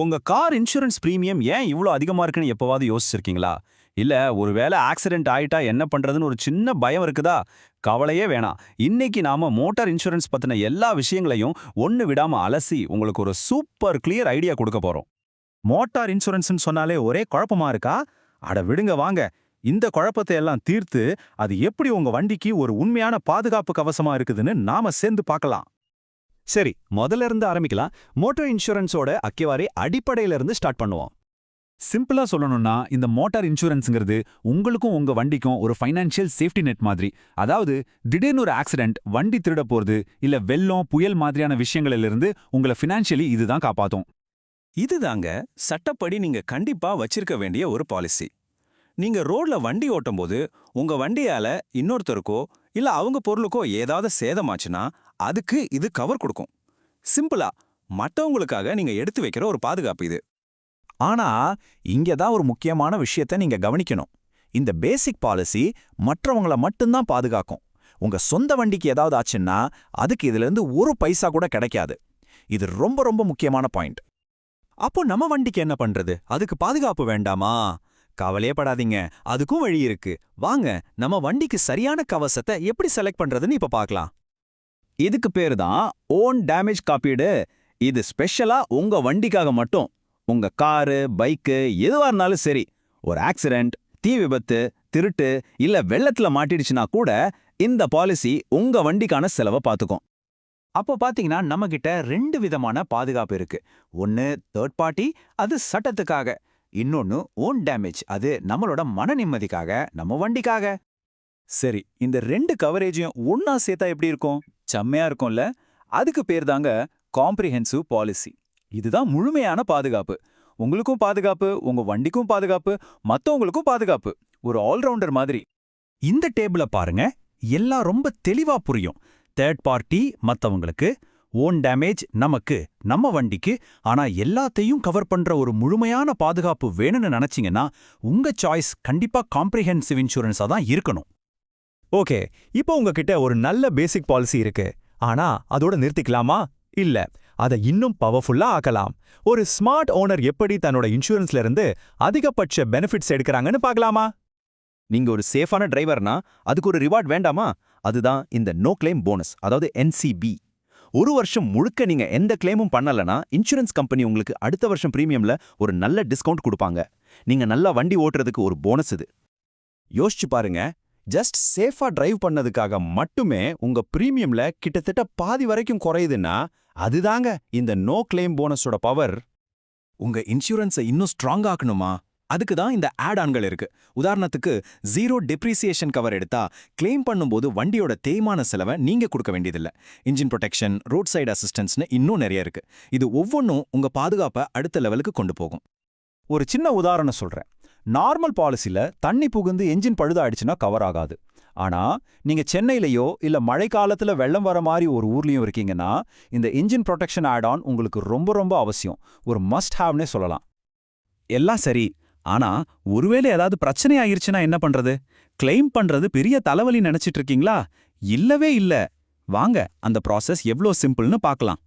உங்க car insurance premium ஏன் இவ்ளோ அதிகமா இருக்குன்னு எப்பவாவது யோசிச்சிருக்கீங்களா? இல்ல ஒருவேளை ஆக்சிடென்ட் ஆயிட்டா என்ன பண்றதுன்னு ஒரு சின்ன பயம் இருக்குதா? கவலையே வேணாம். இன்னைக்கு நாம மோட்டார் இன்சூரன்ஸ் பத்தின எல்லா விஷயங்களையும் ஒண்ணு விடாம அலசி உங்களுக்கு ஒரு சூப்பர் கிளியர் ஐடியா கொடுக்க போறோம். மோட்டார் இன்சூரன்ஸ்னு சொன்னாலே ஒரே குழப்பமா இருக்கா? அட விடுங்க வாங்க. இந்த குழப்பத்தை எல்லாம் தீர்த்து அது எப்படி உங்க வண்டிக்கு ஒரு உண்மையான பாதுகாப்பு கவசமா இருக்குதுன்னு நாம சேர்ந்து பார்க்கலாம். சரி, முதல்ல இருந்து ஆரம்பிக்கலாம். மோட்டார் இன்சூரன்ஸோட அக்கிவாரி அடிப்படையில இருந்து ஸ்டார்ட் பண்ணுவோம். சிம்பிளா சொல்லணும்னா இந்த மோட்டார் இன்சூரன்ஸ்ங்கிறது உங்களுக்கும் உங்க வண்டிக்கும் ஒரு ஃபைனான்ஷியல் சேஃப்டி நெட் மாதிரி. அதாவது திடீர்னு ஒரு ஆக்சிடென்ட், வண்டி திருட போறது, இல்ல வெள்ளம் புயல் மாதிரியான விஷயங்களிலிருந்து உங்களை ஃபினான்ஷியலி இதுதான் காப்பாத்தும். இதுதாங்க சட்டப்படி நீங்க கண்டிப்பா வச்சிருக்க வேண்டிய ஒரு பாலிசி. நீங்க ரோட்ல வண்டி ஓட்டும்போது உங்க வண்டியால இன்னொருத்தருக்கோ இல்ல அவங்க பொருளுக்கோ ஏதாவது சேதமாச்சுன்னா அதுக்கு இது கவர் கொடுக்கும். சிம்பிளா மத்தவங்களுக்காக நீங்க எடுத்து வைக்கிற ஒரு பாதுகாப்பு இது. ஆனா இங்க தான் ஒரு முக்கியமான விஷயத்தை நீங்க கவனிக்கணும். இந்த பேசிக் பாலிசி மற்றவங்கள மட்டும்தான் பாதுகாக்கும். உங்க சொந்த வண்டிக்கு ஏதாவது ஆச்சுன்னா அதுக்கு இதுல இருந்து ஒரு பைசா கூட கிடைக்காது. இது ரொம்ப ரொம்ப முக்கியமான பாயிண்ட். அப்போ நம்ம வண்டிக்கு என்ன பண்றது? அதுக்கு பாதுகாப்பு வேண்டாமா? கவலையே படாதீங்க, அதுக்கும் வழி இருக்கு. வாங்க நம்ம வண்டிக்கு சரியான கவசத்தை எப்படி செலக்ட் பண்றதுன்னு இப்ப பார்க்கலாம். இதுக்கு பேரு தான் ஓன் டேமேஜ் காப்பீடு. இது ஸ்பெஷலா உங்க வண்டிக்காக மட்டும். உங்க காரு, பைக்கு எதுவா இருந்தாலும் சரி, ஒரு ஆக்சிடென்ட், தீ விபத்து, திருட்டு இல்ல வெள்ளத்துல மாட்டிடுச்சுன்னா கூட இந்த பாலிசி உங்க வண்டிக்கான செலவை பார்த்துக்கும். அப்போ பாத்தீங்கன்னா நம்ம கிட்ட 2 விதமான பாதுகாப்பு இருக்கு. ஒன்னு தேர்ட் பார்ட்டி, அது சட்டத்துக்காக. இன்னொன்னு ஓன் டேமேஜ், அது நம்மளோட மன நிம்மதிக்காக, நம்ம வண்டிக்காக. சரி, இந்த 2 கவரேஜையும் ஒன்னா சேர்த்தா எப்படி இருக்கும்? செம்மையா இருக்கும்ல? அதுக்கு பேர் தாங்க காம்ப்ரிஹென்சிவ் பாலிசி. இதுதான் முழுமையான பாதுகாப்பு. உங்களுக்கும் பாதுகாப்பு, உங்க வண்டிக்கும் பாதுகாப்பு, மத்தவங்களுக்கும் பாதுகாப்பு. ஒரு ஆல்ரவுண்டர் மாதிரி. இந்த டேபிள பாருங்க, எல்லாம் ரொம்ப தெளிவா புரியும். தேர்ட் பார்ட்டி மத்தவங்களுக்கு, ஓன் டேமேஜ் நமக்கு, நம்ம வண்டிக்கு. ஆனா எல்லாத்தையும் கவர் பண்ற ஒரு முழுமையான பாதுகாப்பு வேணும்னு நினைச்சீங்கன்னா உங்க சாய்ஸ் கண்டிப்பா காம்ப்ரிஹென்சிவ் இன்சூரன்ஸா தான் இருக்கணும். ஓகே, இப்போ உங்ககிட்ட ஒரு நல்ல பேசிக் பாலிசி இருக்கு. ஆனா அதோட நிறுத்திக்கலாமா? இல்ல, அதை இன்னும் பவர்ஃபுல்லா ஆக்கலாம். ஒரு ஸ்மார்ட் ஓனர் எப்படி தன்னோட இன்சூரன்ஸ்ல இருந்து அதிகபட்ச பெனிஃபிட்ஸ் எடுக்கறாங்கன்னு பார்க்கலாமா? நீங்க ஒரு சேஃபான டிரைவர்னா அதுக்கு ஒரு ரிவார்ட் வேண்டாமா? அதுதான் இந்த நோ கிளைம் போனஸ், அதாவது NCB. ஒரு வருஷம் முழுக்க நீங்க எந்த கிளைமும் பண்ணலனா இன்சூரன்ஸ் கம்பெனி உங்களுக்கு அடுத்த வருஷம் பிரீமியம்ல ஒரு நல்ல டிஸ்கவுண்ட் கொடுப்பாங்க. நீங்க நல்லா வண்டி ஓட்டுறதுக்கு ஒரு போனஸ் இது. யோசிச்சு பாருங்க, ஜஸ்ட் சேஃபா டிரைவ் பண்ணதுக்காக மட்டுமே உங்க பிரீமியம்ல கிட்டத்தட்ட பாதி வரைக்கும் குறையுதுன்னா அதுதாங்க இந்த நோ கிளைம் போனஸோட பவர். உங்க இன்சூரன்ஸை இன்னும் ஸ்ட்ராங் ஆக்கணுமா? அதுக்கு தான் இந்த ஆட் ஆன்கள் இருக்கு. உதாரணத்துக்கு 0 டெப்ரிசியேஷன் கவர் எடுத்தா கிளைம் பண்ணும்போது வண்டியோட தேய்மான செலவை நீங்க கொடுக்க வேண்டியதில்லை. இன்ஜின் ப்ரொடெக்ஷன், ரோட் சைடு அசிஸ்டன்ஸ்னு இன்னும் நிறைய இருக்கு. இது ஒவ்வொன்றும் உங்க பாதுகாப்பை அடுத்த லெவலுக்கு கொண்டு போகும். ஒரு சின்ன உதாரணம் சொல்றேன். நார்மல் பாலிசில தண்ணி புகுந்து என்ஜின் பழுதாயிடுச்சுன்னா கவர் ஆகாது. ஆனா நீங்க சென்னையிலயோ இல்ல மழைக்காலத்துல வெள்ளம் வர மாதிரி ஒரு ஊர்லயும் இருக்கீங்கன்னா இந்த இன்ஜின் ப்ரொடெக்ஷன் ஆட் ஆன் உங்களுக்கு ரொம்ப ரொம்ப அவசியம். ஒரு மஸ்ட் ஹேவ்னே சொல்லலாம். எல்லாம் சரி, ஆனா ஒருவேளை ஏதாவது பிரச்சனை ஆயிருச்சுன்னா என்ன பண்றது? கிளைம் பண்றது பெரிய தலைவலி நினைச்சிட்டு இருக்கீங்களா? இல்லவே இல்ல. வாங்க அந்த ப்ராசஸ் எவ்ளோ சிம்பிள்னு பார்க்கலாம்.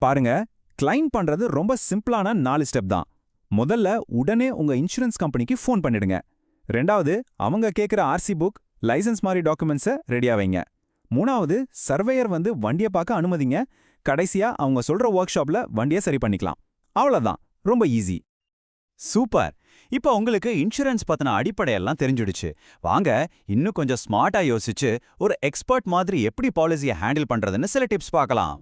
பாருங்க, கிளைம் பண்றது ரொம்ப சிம்பிளான 4 ஸ்டெப் தான். முதல்ல உடனே உங்க இன்சூரன்ஸ் கம்பெனிக்கு ஃபோன் பண்ணிடுங்க. ரெண்டாவது, அவங்க கேட்குற RC புக், லைசன்ஸ் மாதிரி டாக்குமெண்ட்ஸை ரெடியா வைங்க. மூணாவது, சர்வேயர் வந்து வண்டியை பார்க்க அனுமதிங்க. கடைசியா அவங்க சொல்ற ஒர்க் ஷாப்ல வண்டியை சரி பண்ணிக்கலாம். அவ்வளவுதான், ரொம்ப ஈஸி. சூப்பர். இப்போ உங்களுக்கு இன்சூரன்ஸ் பத்தின அடிப்படையெல்லாம் தெரிஞ்சிடுச்சு. வாங்க இன்னும் கொஞ்சம் ஸ்மார்ட்டா யோசிச்சு ஒரு எக்ஸ்பர்ட் மாதிரி எப்படி பாலிசியை ஹேண்டில் பண்றதுன்னு சில டிப்ஸ் பார்க்கலாம்.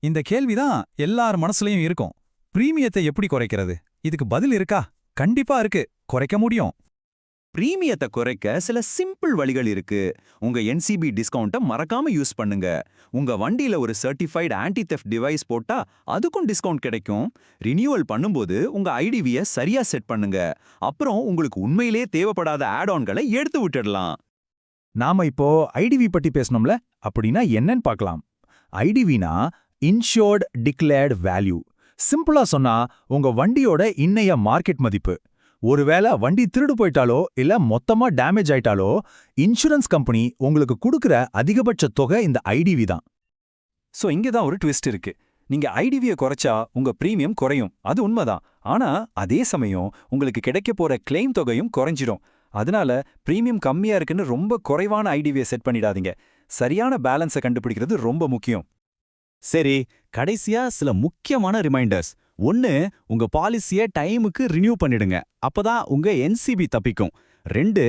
இந்த கேள்விதான் எல்லார் மனசுலயும் இருக்கும். பிரீமியத்தை எப்படி குறைக்கிறது? இதுக்கு பதில் இருக்கா? கண்டிப்பா இருக்கு. குறைக்க முடியும். பிரீமியத்தை குறைக்க சில சிம்பிள் வழிகள் இருக்கு. உங்க NCB டிஸ்கவுண்ட்டை மறக்காம யூஸ் பண்ணுங்க. உங்க வண்டியில ஒரு சர்டிஃபைடு ஆன்டி தெஃப்ட் டிவைஸ் போட்டா அதுக்கும் டிஸ்கவுண்ட் கிடைக்கும். ரினியூவல் பண்ணும்போது உங்க IDVயை சரியா செட் பண்ணுங்க. அப்புறம் உங்களுக்கு உண்மையிலே தேவைப்படாத ஆட் ஆன்களை எடுத்து விட்டுடலாம். நாம இப்போ IDV பத்தி பேசணும்ல, அப்படின்னா என்னன்னு பார்க்கலாம். IDVனா இன்ஷூர்ட் டிக்ளேர்ட் வேல்யூ. சிம்பிளா சொன்னா உங்க வண்டியோட இன்னைய மார்க்கெட் மதிப்பு. ஒருவேளை வண்டி திருடு போயிட்டாலோ இல்ல மொத்தமா டேமேஜ் ஆயிட்டாலோ இன்சூரன்ஸ் கம்பெனி உங்களுக்கு கொடுக்கிற அதிகபட்ச தொகை இந்த IDV தான். சோ இங்க தான் ஒரு ட்விஸ்ட் இருக்கு. நீங்க ஐடிவியை குறைச்சா உங்க பிரீமியம் குறையும், அது உண்மைதான். ஆனா அதே சமயம் உங்களுக்கு கிடைக்க போற கிளைம் தொகையும் குறைஞ்சிடும். அதனால பிரீமியம் கம்மியா இருக்குன்னு ரொம்ப குறைவான ஐடிவியை செட் பண்ணிடாதீங்க. சரியான பேலன்ஸை கண்டுபிடிக்கிறது ரொம்ப முக்கியம். சரி, கடைசியா சில முக்கியமான ரிமைண்டர்ஸ். 1, உங்க பாலிசியை டைமுக்கு ரினியூ பண்ணிடுங்க, அப்பதான் உங்க என்சிபி தப்பிக்கும். 2,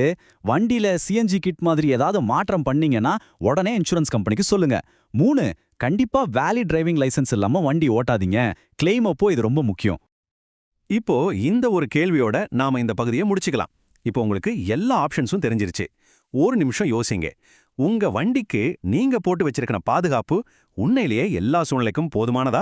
வண்டியில சிஎன்ஜி கிட் மாதிரி ஏதாவது மாற்றம் பண்ணீங்கன்னா உடனே இன்சூரன்ஸ் கம்பெனிக்கு சொல்லுங்க. 3, கண்டிப்பா வேலிட் டிரைவிங் லைசென்ஸ் இல்லாம வண்டி ஓட்டாதீங்க. கிளைம் அப்போ இது ரொம்ப முக்கியம். இப்போ இந்த ஒரு கேள்வியோட நாம இந்த பகுதியை முடிச்சுக்கலாம். இப்போ உங்களுக்கு எல்லா ஆப்ஷன்ஸும் தெரிஞ்சிருச்சு. ஒரு நிமிஷம் யோசிங்க. உங்க வண்டிக்கு நீங்க போட்டு வச்சிருக்கிற பாதுகாப்பு உண்மையிலேயே எல்லா சூழ்நிலைக்கும் போதுமானதா?